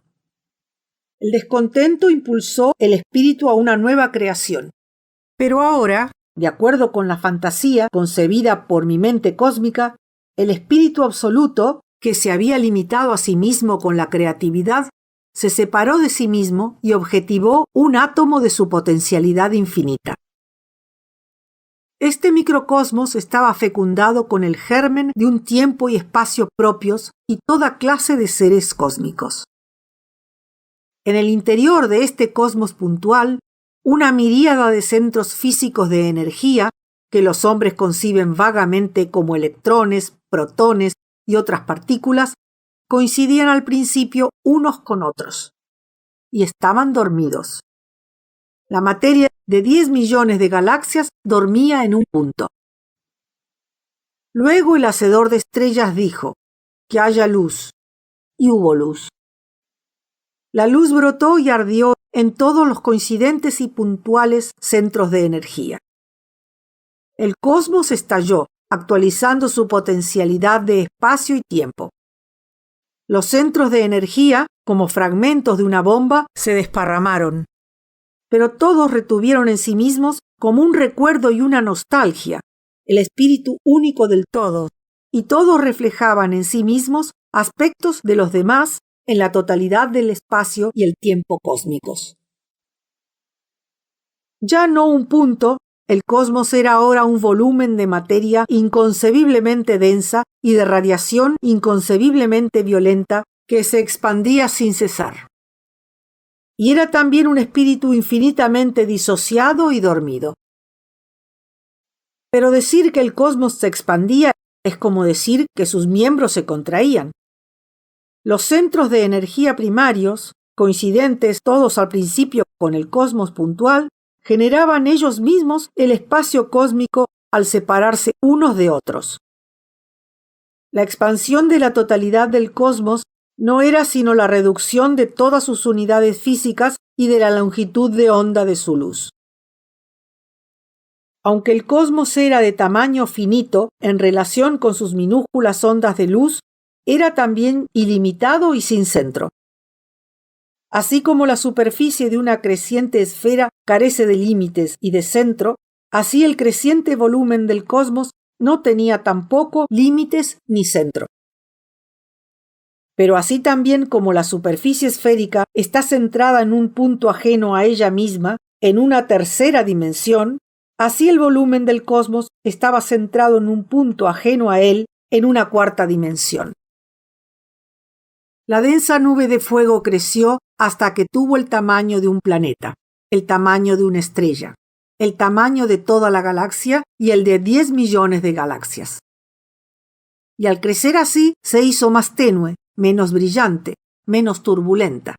El descontento impulsó el espíritu a una nueva creación. Pero ahora, de acuerdo con la fantasía concebida por mi mente cósmica, el espíritu absoluto, que se había limitado a sí mismo con la creatividad, se separó de sí mismo y objetivó un átomo de su potencialidad infinita. Este microcosmos estaba fecundado con el germen de un tiempo y espacio propios y toda clase de seres cósmicos. En el interior de este cosmos puntual, una miríada de centros físicos de energía que los hombres conciben vagamente como electrones, protones y otras partículas, coincidían al principio unos con otros y estaban dormidos. La materia de 10 millones de galaxias dormía en un punto. Luego el hacedor de estrellas dijo: que haya luz, y hubo luz. La luz brotó y ardió en todos los coincidentes y puntuales centros de energía. El cosmos estalló, actualizando su potencialidad de espacio y tiempo. Los centros de energía, como fragmentos de una bomba, se desparramaron. Pero todos retuvieron en sí mismos como un recuerdo y una nostalgia, el espíritu único del todo, y todos reflejaban en sí mismos aspectos de los demás en la totalidad del espacio y el tiempo cósmicos. Ya no un punto, el cosmos era ahora un volumen de materia inconcebiblemente densa y de radiación inconcebiblemente violenta que se expandía sin cesar. Y era también un espíritu infinitamente disociado y dormido. Pero decir que el cosmos se expandía es como decir que sus miembros se contraían. Los centros de energía primarios, coincidentes todos al principio con el cosmos puntual, generaban ellos mismos el espacio cósmico al separarse unos de otros. La expansión de la totalidad del cosmos no era sino la reducción de todas sus unidades físicas y de la longitud de onda de su luz. Aunque el cosmos era de tamaño finito en relación con sus minúsculas ondas de luz, era también ilimitado y sin centro. Así como la superficie de una creciente esfera carece de límites y de centro, así el creciente volumen del cosmos no tenía tampoco límites ni centro. Pero así también como la superficie esférica está centrada en un punto ajeno a ella misma, en una tercera dimensión, así el volumen del cosmos estaba centrado en un punto ajeno a él, en una cuarta dimensión. La densa nube de fuego creció hasta que tuvo el tamaño de un planeta, el tamaño de una estrella, el tamaño de toda la galaxia y el de 10 millones de galaxias. Y al crecer así se hizo más tenue, menos brillante, menos turbulenta.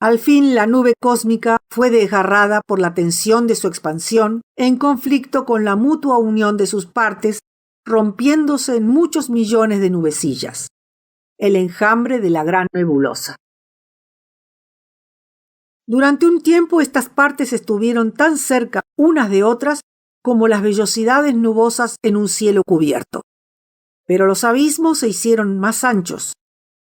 Al fin la nube cósmica fue desgarrada por la tensión de su expansión en conflicto con la mutua unión de sus partes, rompiéndose en muchos millones de nubecillas, el enjambre de la gran nebulosa. Durante un tiempo estas partes estuvieron tan cerca unas de otras como las vellosidades nubosas en un cielo cubierto. Pero los abismos se hicieron más anchos,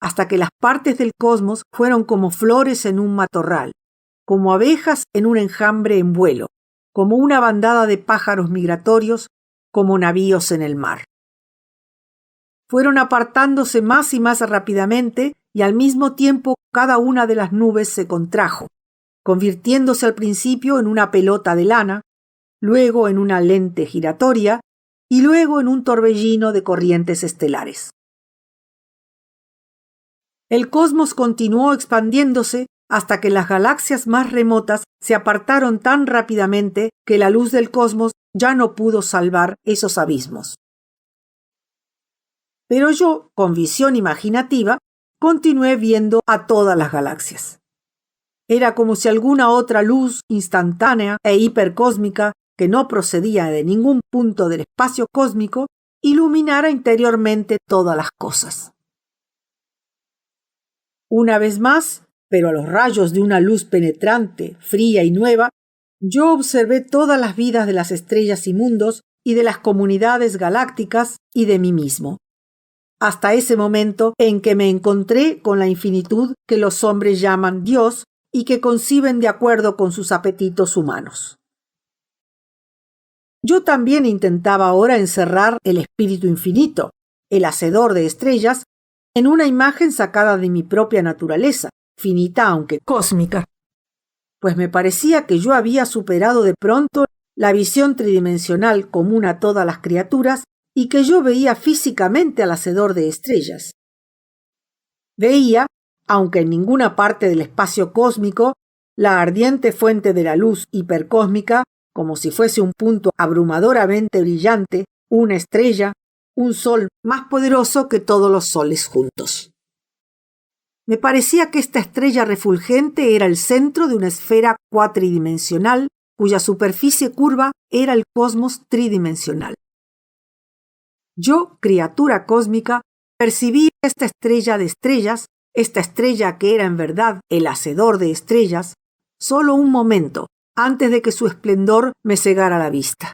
hasta que las partes del cosmos fueron como flores en un matorral, como abejas en un enjambre en vuelo, como una bandada de pájaros migratorios, como navíos en el mar. Fueron apartándose más y más rápidamente y al mismo tiempo cada una de las nubes se contrajo, convirtiéndose al principio en una pelota de lana, luego en una lente giratoria y luego en un torbellino de corrientes estelares. El cosmos continuó expandiéndose hasta que las galaxias más remotas se apartaron tan rápidamente que la luz del cosmos ya no pudo salvar esos abismos. Pero yo, con visión imaginativa, continué viendo a todas las galaxias. Era como si alguna otra luz instantánea e hipercósmica que no procedía de ningún punto del espacio cósmico iluminara interiormente todas las cosas. Una vez más, pero a los rayos de una luz penetrante, fría y nueva, yo observé todas las vidas de las estrellas y mundos y de las comunidades galácticas y de mí mismo, hasta ese momento en que me encontré con la infinitud que los hombres llaman Dios y que conciben de acuerdo con sus apetitos humanos. Yo también intentaba ahora encerrar el espíritu infinito, el hacedor de estrellas, en una imagen sacada de mi propia naturaleza, finita aunque cósmica, pues me parecía que yo había superado de pronto la visión tridimensional común a todas las criaturas y que yo veía físicamente al hacedor de estrellas. Veía, aunque en ninguna parte del espacio cósmico, la ardiente fuente de la luz hipercósmica, como si fuese un punto abrumadoramente brillante, una estrella, un sol más poderoso que todos los soles juntos. Me parecía que esta estrella refulgente era el centro de una esfera cuatridimensional, cuya superficie curva era el cosmos tridimensional. Yo, criatura cósmica, percibí esta estrella de estrellas, esta estrella que era en verdad el hacedor de estrellas, solo un momento antes de que su esplendor me cegara la vista.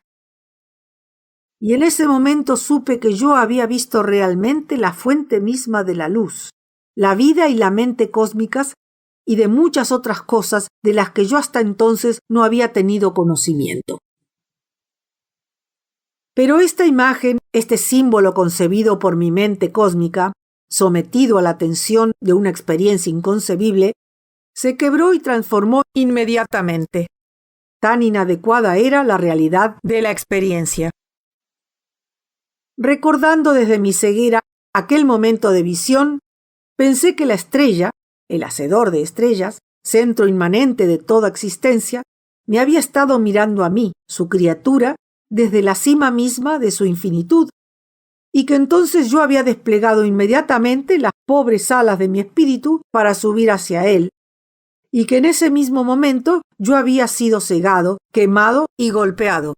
Y en ese momento supe que yo había visto realmente la fuente misma de la luz, la vida y la mente cósmicas y de muchas otras cosas de las que yo hasta entonces no había tenido conocimiento. Pero esta imagen, este símbolo concebido por mi mente cósmica, sometido a la tensión de una experiencia inconcebible, se quebró y transformó inmediatamente. Tan inadecuada era la realidad de la experiencia. Recordando desde mi ceguera aquel momento de visión, pensé que la estrella, el hacedor de estrellas, centro inmanente de toda existencia, me había estado mirando a mí, su criatura, desde la cima misma de su infinitud, y que entonces yo había desplegado inmediatamente las pobres alas de mi espíritu para subir hacia él, y que en ese mismo momento yo había sido cegado, quemado y golpeado.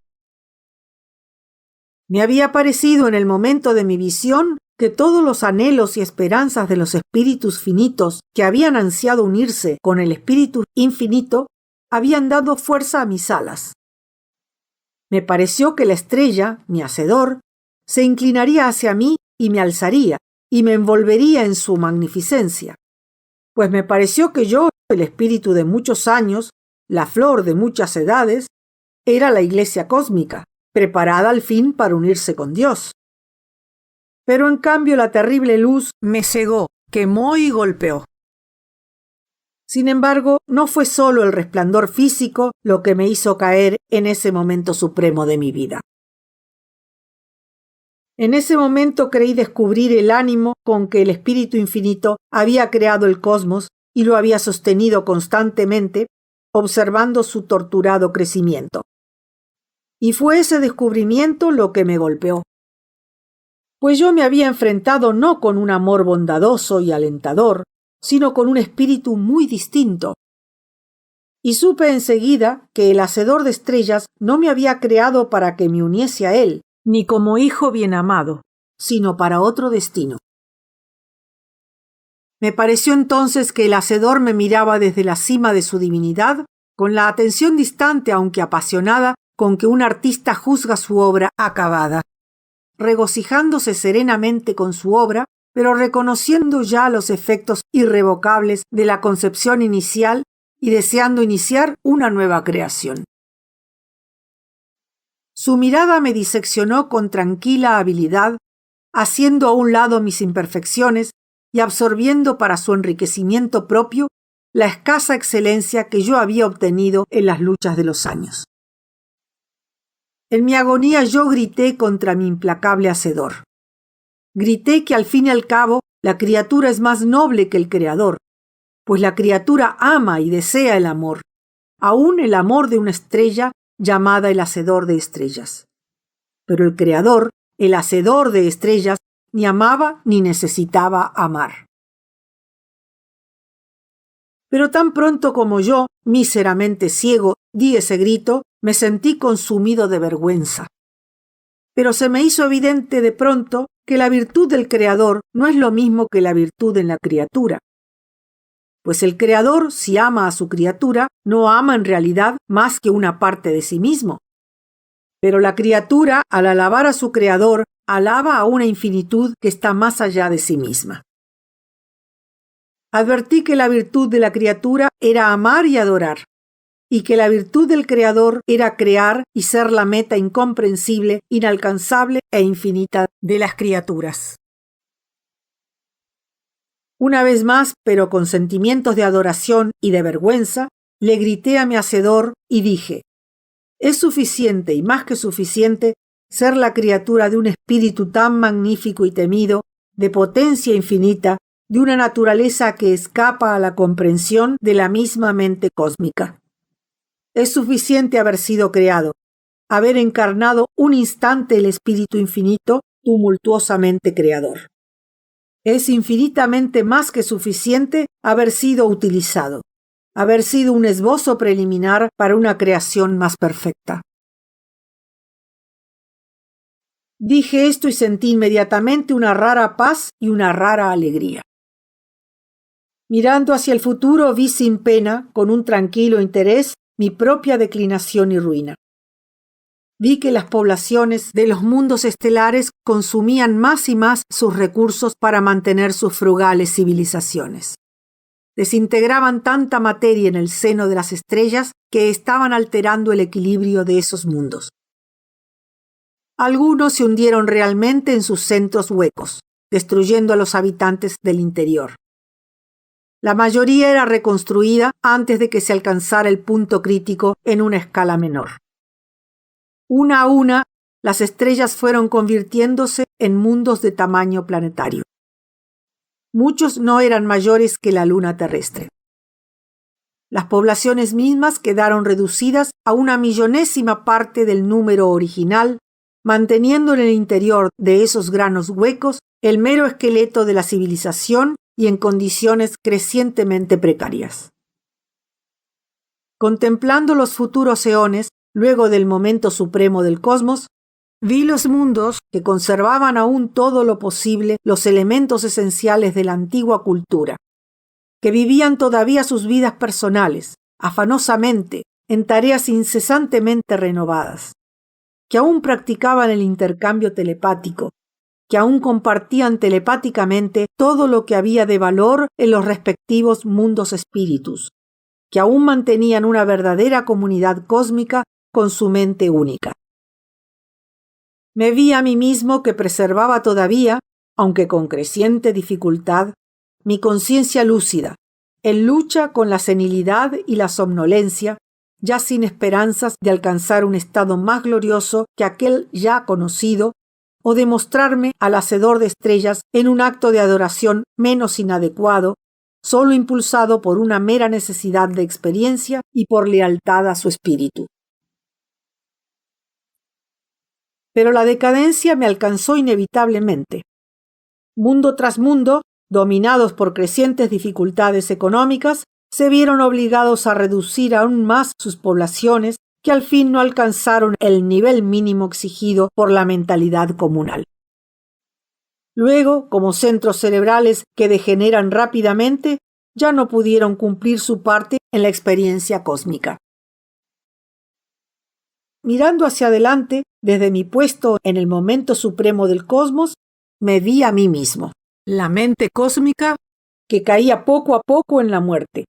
Me había parecido en el momento de mi visión que todos los anhelos y esperanzas de los espíritus finitos que habían ansiado unirse con el espíritu infinito habían dado fuerza a mis alas. Me pareció que la estrella, mi hacedor, se inclinaría hacia mí y me alzaría, y me envolvería en su magnificencia. Pues me pareció que yo, el espíritu de muchos años, la flor de muchas edades, era la iglesia cósmica, preparada al fin para unirse con Dios. Pero en cambio la terrible luz me cegó, quemó y golpeó. Sin embargo, no fue solo el resplandor físico lo que me hizo caer en ese momento supremo de mi vida. En ese momento creí descubrir el ánimo con que el Espíritu Infinito había creado el cosmos y lo había sostenido constantemente, observando su torturado crecimiento. Y fue ese descubrimiento lo que me golpeó. Pues yo me había enfrentado no con un amor bondadoso y alentador, sino con un espíritu muy distinto. Y supe enseguida que el Hacedor de estrellas no me había creado para que me uniese a él, ni como hijo bien amado, sino para otro destino. Me pareció entonces que el Hacedor me miraba desde la cima de su divinidad, con la atención distante aunque apasionada con que un artista juzga su obra acabada, regocijándose serenamente con su obra, pero reconociendo ya los efectos irrevocables de la concepción inicial y deseando iniciar una nueva creación. Su mirada me diseccionó con tranquila habilidad, haciendo a un lado mis imperfecciones y absorbiendo para su enriquecimiento propio la escasa excelencia que yo había obtenido en las luchas de los años. En mi agonía yo grité contra mi implacable Hacedor. Grité que al fin y al cabo la criatura es más noble que el Creador, pues la criatura ama y desea el amor, aún el amor de una estrella llamada el Hacedor de estrellas. Pero el Creador, el Hacedor de estrellas, ni amaba ni necesitaba amar. Pero tan pronto como yo, míseramente ciego, di ese grito, me sentí consumido de vergüenza. Pero se me hizo evidente de pronto que la virtud del Creador no es lo mismo que la virtud en la criatura. Pues el Creador, si ama a su criatura, no ama en realidad más que una parte de sí mismo. Pero la criatura, al alabar a su Creador, alaba a una infinitud que está más allá de sí misma. Advertí que la virtud de la criatura era amar y adorar, y que la virtud del Creador era crear y ser la meta incomprensible, inalcanzable e infinita de las criaturas. Una vez más, pero con sentimientos de adoración y de vergüenza, le grité a mi Hacedor y dije: es suficiente y más que suficiente ser la criatura de un espíritu tan magnífico y temido, de potencia infinita, de una naturaleza que escapa a la comprensión de la misma mente cósmica. Es suficiente haber sido creado, haber encarnado un instante el espíritu infinito, tumultuosamente creador. Es infinitamente más que suficiente haber sido utilizado, haber sido un esbozo preliminar para una creación más perfecta. Dije esto y sentí inmediatamente una rara paz y una rara alegría. Mirando hacia el futuro vi sin pena, con un tranquilo interés, mi propia declinación y ruina. Vi que las poblaciones de los mundos estelares consumían más y más sus recursos para mantener sus frugales civilizaciones. Desintegraban tanta materia en el seno de las estrellas que estaban alterando el equilibrio de esos mundos. Algunos se hundieron realmente en sus centros huecos, destruyendo a los habitantes del interior. La mayoría era reconstruida antes de que se alcanzara el punto crítico en una escala menor. Una a una, las estrellas fueron convirtiéndose en mundos de tamaño planetario. Muchos no eran mayores que la luna terrestre. Las poblaciones mismas quedaron reducidas a una millonésima parte del número original, manteniendo en el interior de esos granos huecos el mero esqueleto de la civilización y en condiciones crecientemente precarias. Contemplando los futuros eones, luego del momento supremo del cosmos, vi los mundos que conservaban aún todo lo posible los elementos esenciales de la antigua cultura, que vivían todavía sus vidas personales, afanosamente, en tareas incesantemente renovadas, que aún practicaban el intercambio telepático, que aún compartían telepáticamente todo lo que había de valor en los respectivos mundos espíritus, que aún mantenían una verdadera comunidad cósmica con su mente única. Me vi a mí mismo que preservaba todavía, aunque con creciente dificultad, mi conciencia lúcida, en lucha con la senilidad y la somnolencia, ya sin esperanzas de alcanzar un estado más glorioso que aquel ya conocido, o de mostrarme al hacedor de estrellas en un acto de adoración menos inadecuado, solo impulsado por una mera necesidad de experiencia y por lealtad a su espíritu. Pero la decadencia me alcanzó inevitablemente. Mundo tras mundo, dominados por crecientes dificultades económicas, se vieron obligados a reducir aún más sus poblaciones, que al fin no alcanzaron el nivel mínimo exigido por la mentalidad comunal. Luego, como centros cerebrales que degeneran rápidamente, ya no pudieron cumplir su parte en la experiencia cósmica. Mirando hacia adelante, desde mi puesto en el momento supremo del cosmos, me vi a mí mismo, la mente cósmica que caía poco a poco en la muerte.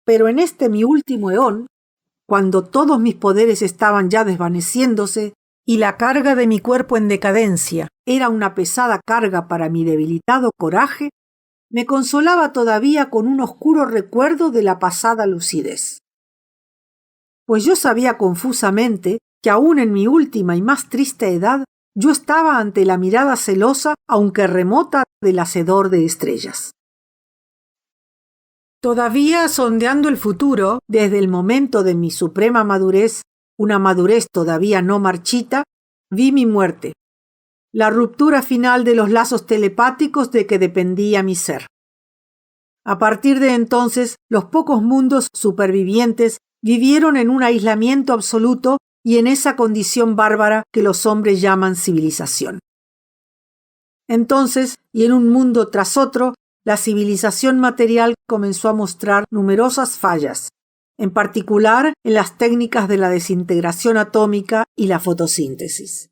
Pero en este mi último eón, cuando todos mis poderes estaban ya desvaneciéndose y la carga de mi cuerpo en decadencia era una pesada carga para mi debilitado coraje, me consolaba todavía con un oscuro recuerdo de la pasada lucidez. Pues yo sabía confusamente que aún en mi última y más triste edad yo estaba ante la mirada celosa, aunque remota, del hacedor de estrellas. Todavía sondeando el futuro, desde el momento de mi suprema madurez, una madurez todavía no marchita, vi mi muerte, la ruptura final de los lazos telepáticos de que dependía mi ser. A partir de entonces, los pocos mundos supervivientes vivieron en un aislamiento absoluto y en esa condición bárbara que los hombres llaman civilización. Entonces, y en un mundo tras otro, la civilización material comenzó a mostrar numerosas fallas, en particular en las técnicas de la desintegración atómica y la fotosíntesis.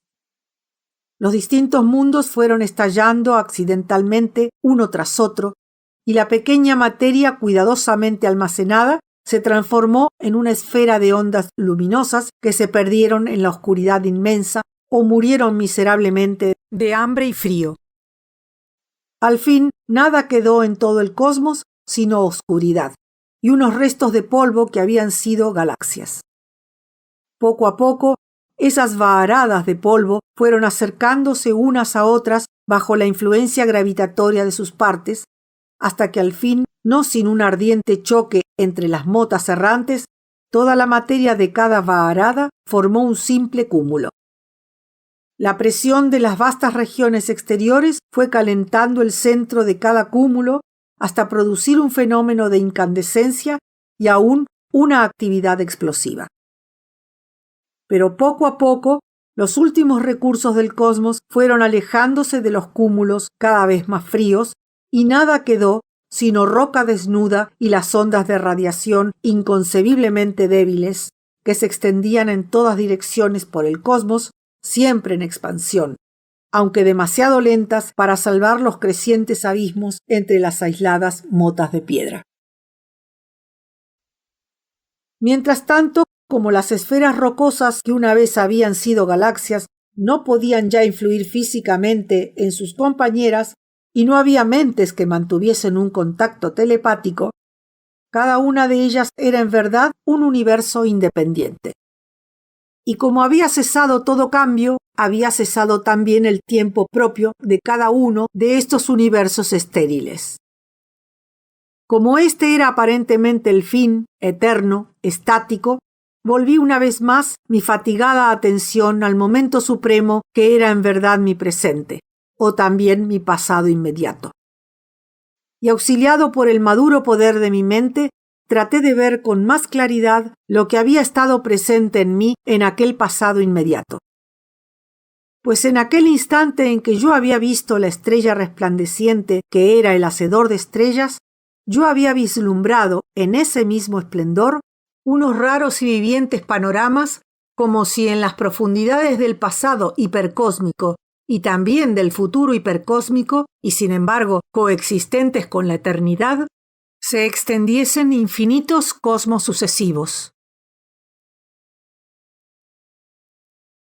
Los distintos mundos fueron estallando accidentalmente uno tras otro, y la pequeña materia cuidadosamente almacenada se transformó en una esfera de ondas luminosas que se perdieron en la oscuridad inmensa o murieron miserablemente de hambre y frío. Al fin, nada quedó en todo el cosmos sino oscuridad y unos restos de polvo que habían sido galaxias. Poco a poco, esas vaharadas de polvo fueron acercándose unas a otras bajo la influencia gravitatoria de sus partes, hasta que al fin, no sin un ardiente choque entre las motas errantes, toda la materia de cada vaharada formó un simple cúmulo. La presión de las vastas regiones exteriores fue calentando el centro de cada cúmulo hasta producir un fenómeno de incandescencia y aún una actividad explosiva. Pero poco a poco, los últimos recursos del cosmos fueron alejándose de los cúmulos cada vez más fríos y nada quedó sino roca desnuda y las ondas de radiación inconcebiblemente débiles que se extendían en todas direcciones por el cosmos, siempre en expansión, aunque demasiado lentas para salvar los crecientes abismos entre las aisladas motas de piedra. Mientras tanto, como las esferas rocosas que una vez habían sido galaxias no podían ya influir físicamente en sus compañeras y no había mentes que mantuviesen un contacto telepático, cada una de ellas era en verdad un universo independiente. Y como había cesado todo cambio, había cesado también el tiempo propio de cada uno de estos universos estériles. Como este era aparentemente el fin, eterno, estático, volví una vez más mi fatigada atención al momento supremo que era en verdad mi presente, o también mi pasado inmediato. Y auxiliado por el maduro poder de mi mente, traté de ver con más claridad lo que había estado presente en mí en aquel pasado inmediato. Pues en aquel instante en que yo había visto la estrella resplandeciente que era el hacedor de estrellas, yo había vislumbrado en ese mismo esplendor unos raros y vivientes panoramas, como si en las profundidades del pasado hipercósmico y también del futuro hipercósmico, y sin embargo coexistentes con la eternidad, se extendiesen infinitos cosmos sucesivos.